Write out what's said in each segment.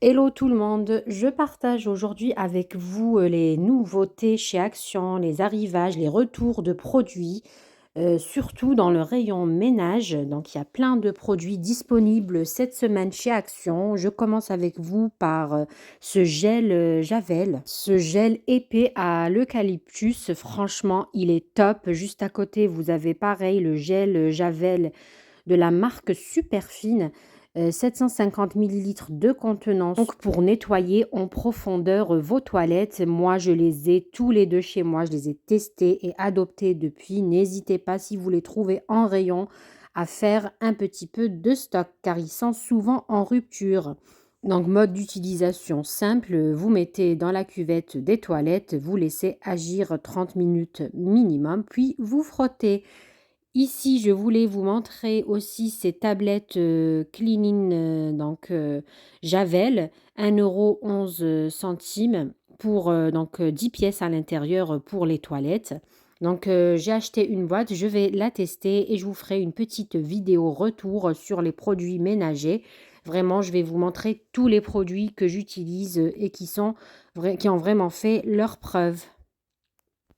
Hello tout le monde, je partage aujourd'hui avec vous les nouveautés chez Action, les arrivages, les retours de produits, surtout dans le rayon ménage. Donc il y a plein de produits disponibles cette semaine chez Action. Je commence avec vous par ce gel Javel, ce gel épais à l'eucalyptus. Franchement, il est top. Juste à côté, vous avez pareil le gel Javel de la marque Superfine, 750 millilitres de contenance. Donc pour nettoyer en profondeur vos toilettes, moi je les ai tous les deux chez moi, je les ai testés et adoptés depuis. N'hésitez pas si vous les trouvez en rayon à faire un petit peu de stock car ils sont souvent en rupture. Donc mode d'utilisation simple, vous mettez dans la cuvette des toilettes, vous laissez agir 30 minutes minimum, puis vous frottez. Ici, je voulais vous montrer aussi ces tablettes Cleaning Javel, 1,11 € pour 10 pièces à l'intérieur pour les toilettes. Donc, j'ai acheté une boîte, je vais la tester et je vous ferai une petite vidéo retour sur les produits ménagers. Vraiment, je vais vous montrer tous les produits que j'utilise et qui ont vraiment fait leur preuve.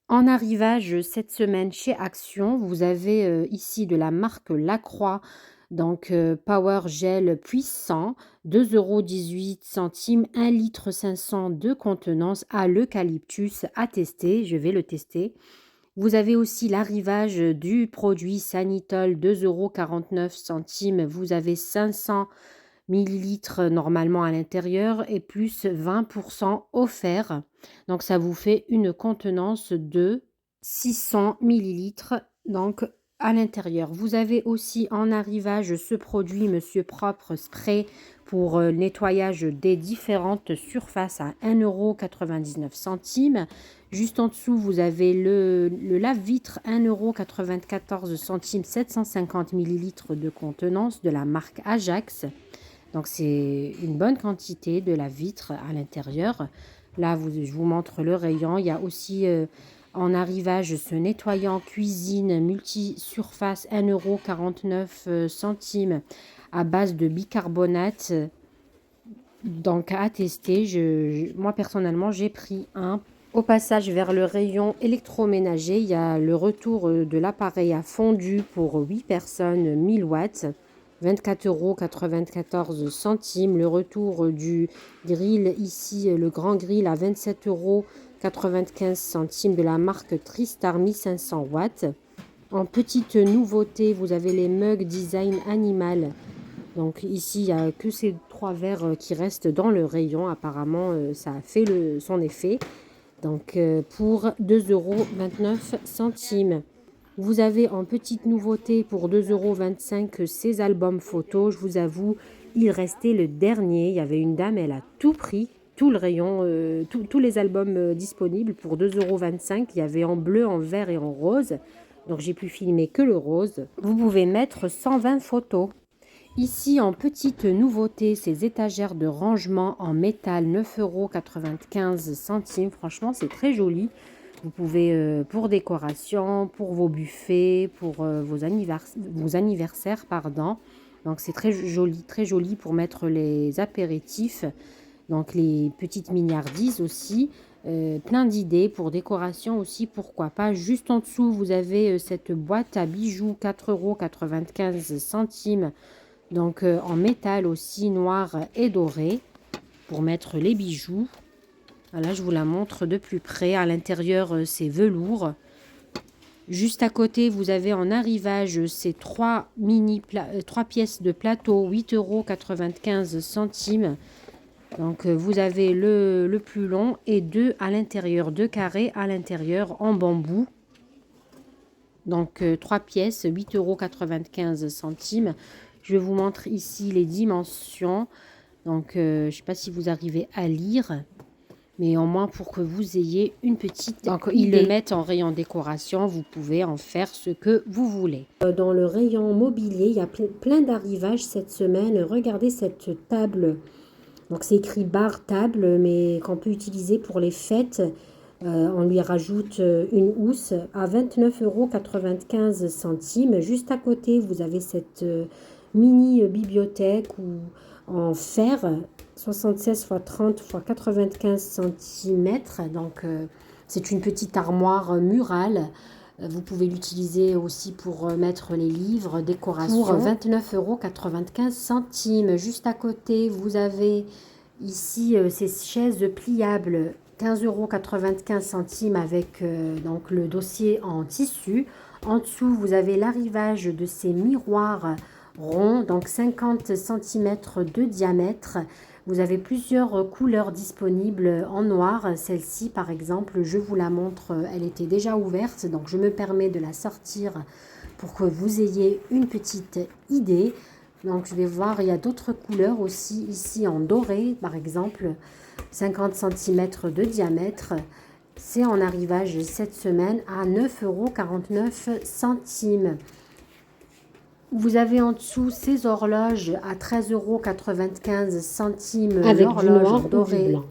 En arrivage cette semaine chez Action, vous avez ici de la marque Lacroix, donc Power Gel puissant, 2,18 €, 1 litre 500 de contenance à l'eucalyptus à tester. Je vais le tester. Vous avez aussi l'arrivage du produit Sanitol, 2,49 €. Vous avez 500 millilitres normalement à l'intérieur et plus 20% offert. Donc ça vous fait une contenance de 600 millilitres donc à l'intérieur. Vous avez aussi en arrivage ce produit Monsieur Propre Spray pour nettoyage des différentes surfaces à 1,99 €. Juste en dessous, vous avez le lave-vitre 1,94 €, 750 millilitres de contenance de la marque Ajax. Donc c'est une bonne quantité de la vitre à l'intérieur. Là, je vous montre le rayon. Il y a aussi en arrivage ce nettoyant cuisine multi-surface 1,49 € à base de bicarbonate. Donc à tester, moi personnellement j'ai pris un. Au passage vers le rayon électroménager, il y a le retour de l'appareil à fondu pour 8 personnes 1000 watts. 24,94 €. Le retour du grill ici, le grand grill à 27,95 € de la marque Tristar 1500 watts. En petite nouveauté, vous avez les mugs design animal. Donc ici, il n'y a que ces 3 verres qui restent dans le rayon. Apparemment, ça a fait son effet. Donc pour 2,29 €. Vous avez en petite nouveauté pour 2,25 € ces albums photos. Je vous avoue, il restait le dernier. Il y avait une dame, elle a tout pris, tout le rayon, tous les albums disponibles pour 2,25 €. Il y avait en bleu, en vert et en rose. Donc j'ai pu filmer que le rose. Vous pouvez mettre 120 photos. Ici, en petite nouveauté, ces étagères de rangement en métal, 9,95 €. Franchement, c'est très joli. Vous pouvez, pour décoration, pour vos buffets, pour vos anniversaires, pardon. Donc, c'est très joli pour mettre les apéritifs. Donc, les petites mignardises aussi. Plein d'idées pour décoration aussi, pourquoi pas. Juste en dessous, vous avez cette boîte à bijoux, 4,95 €. Donc, en métal aussi, noir et doré, pour mettre les bijoux. Voilà, je vous la montre de plus près. À l'intérieur, c'est velours. Juste à côté, vous avez en arrivage ces 3 pièces de plateau, 8,95 €. Donc, vous avez le plus long et 2 à l'intérieur, 2 carrés à l'intérieur en bambou. Donc, 3 pièces, 8,95 €. Je vous montre ici les dimensions. Donc, je ne sais pas si vous arrivez à lire, mais au moins pour que vous ayez une petite Donc, ils le mettent en rayon décoration. Vous pouvez en faire ce que vous voulez. Dans le rayon mobilier, il y a plein d'arrivages cette semaine. Regardez cette table. Donc, c'est écrit bar table, mais qu'on peut utiliser pour les fêtes. On lui rajoute une housse à 29,95 €. Juste à côté, vous avez cette mini bibliothèque ou en fer, 76 x 30 x 95 cm. Donc, c'est une petite armoire murale. Vous pouvez l'utiliser aussi pour mettre les livres, décoration. Pour 29,95 €. Juste à côté, vous avez ici ces chaises pliables, 15,95 € avec donc le dossier en tissu. En dessous, vous avez l'arrivage de ces miroirs ronds, donc 50 cm de diamètre. Vous avez plusieurs couleurs disponibles en noir. Celle-ci, par exemple, je vous la montre, elle était déjà ouverte, donc je me permets de la sortir pour que vous ayez une petite idée. Donc, je vais voir, il y a d'autres couleurs aussi, ici en doré, par exemple, 50 cm de diamètre. C'est en arrivage cette semaine à 9,49 €. Vous avez en dessous ces horloges à 13,95 € avec du noir doré. Ou du blanc.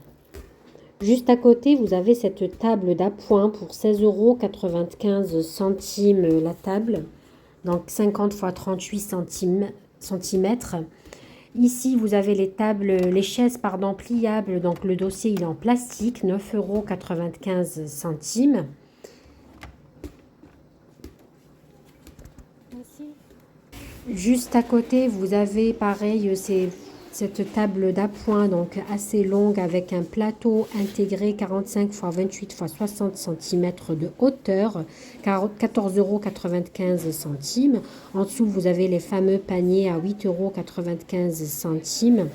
Juste à côté, vous avez cette table d'appoint pour 16,95 € la table. Donc 50 x 38 centimètres. Ici, vous avez les chaises pardon, pliables. Donc le dossier il est en plastique, 9,95 €. Juste à côté, vous avez pareil, cette table d'appoint donc assez longue avec un plateau intégré 45 x 28 x 60 cm de hauteur, 14,95 €. En dessous, vous avez les fameux paniers à 8,95 €.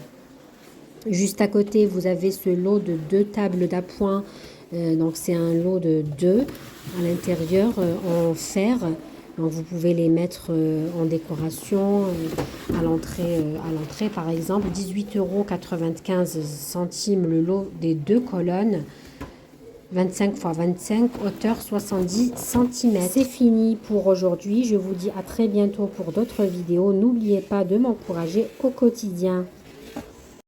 Juste à côté, vous avez ce lot de 2 tables d'appoint. Donc c'est un lot de 2 à l'intérieur en fer. Donc vous pouvez les mettre en décoration à l'entrée par exemple. 18,95 € le lot des 2 colonnes. 25 x 25, hauteur 70 cm. C'est fini pour aujourd'hui. Je vous dis à très bientôt pour d'autres vidéos. N'oubliez pas de m'encourager au quotidien.